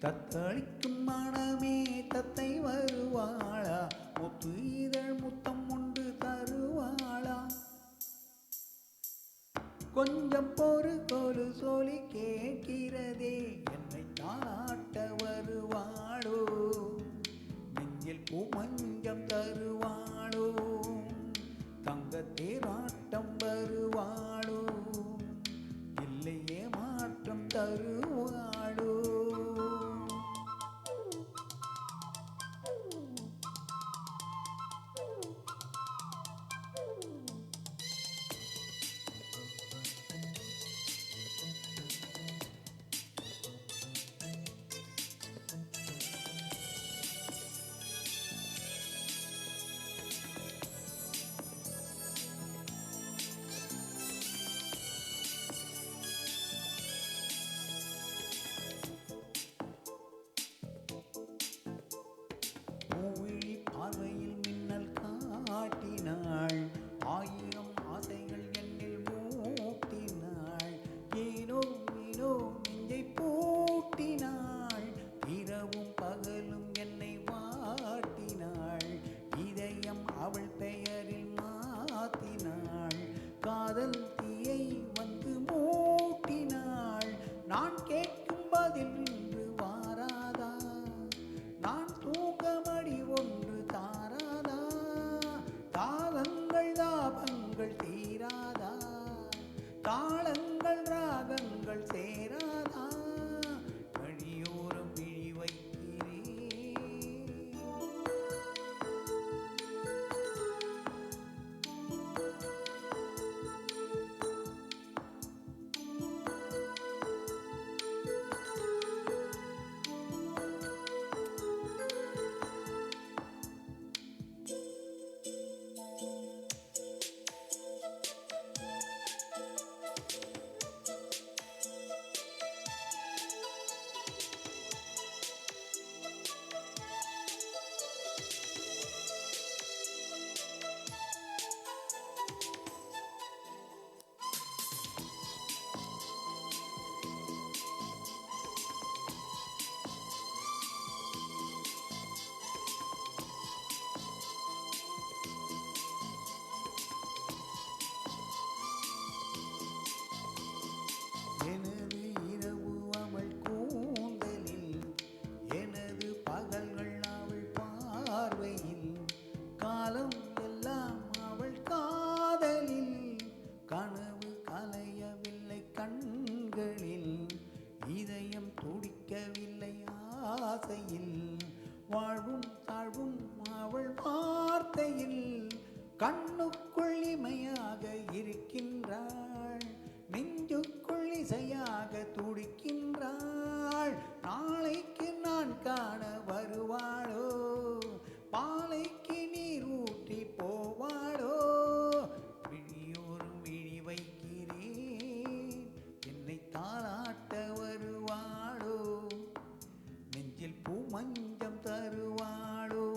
தத்தளிக்கும் மனமே தத்தை வருவாளா? முத்து இதழ் முத்தம் உண்டு தருவாளா? கொஞ்சம் பொறு கொலு சொல்லி கேட்கிறதே, என்னை தாளாட்ட வருவாளோ? நெஞ்சில் பூமஞ்சம் தருவாளோ? தங்க தேராட்டம் வருவாளோ? இல்லையே மாற்றம் தருவாளோ? பூவிழி பார்வையில் மின்னல் காட்டினாள், ஆயிரம் ஆசைகள் என்னில் மூட்டினாள். ஏனோ ஏனோ நெஞ்சை பூட்டினாள், இரவும் பகலும் என்னை வாட்டினாள். இதயம் அவள் பெயரில் மாத்தினாள், காதல் தீயை வந்து மூட்டினாள். நான் கேட்கும் பதில் இன்று வாராதா? நான் தூங்கமடி ஒன்று தாராதா? தாகங்கள் தாபங்கள் தீராதா? தாளங்கள் ராகங்கள் சேராதா? வழியோரம் விழி வைக்கிறேன். எனது இரவு அவள் கூந்தலில், எனது பகல்கள் அவள் பார்வையில், காலம் எல்லாம் அவள் காதலில். கனவு கலையவில்லை கண்களில், இதயம் துடிக்கவில்லை ஆசையில். வாழ்வும் தாழ்வும் அவள் வார்த்தையில், கண்ணுக்குள் இமையாக இருக்கின்றாள், நெஞ்சுக்குள் இசையாக துடிக்கின்றாள். நாளைக்கு நான் காண வருவாளோ? பாலைக்கு நீர் ஊற்றி போவாளோ? விழியோரும் விழி வைக்கிறேன், என்னை தாளாட்ட வருவாளோ? நெஞ்சில் பூமஞ்சம் தருவாளோ?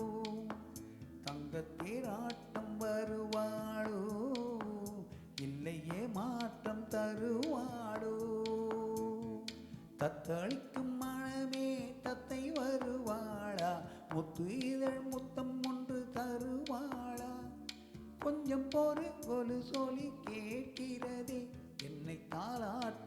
தங்கத்தேராட்டம் வருவாளோ? இல்லையே மாற்றம் தருவாளோ? தத்தளிக்கும் மனமே தத்தை வருவாளா? முத்து இதழ் முத்தம் ஒன்று தருவாளா? கொஞ்சம் பொறு கொலு சொல்லி கேட்கிறதே, என்னை தாளாட்ட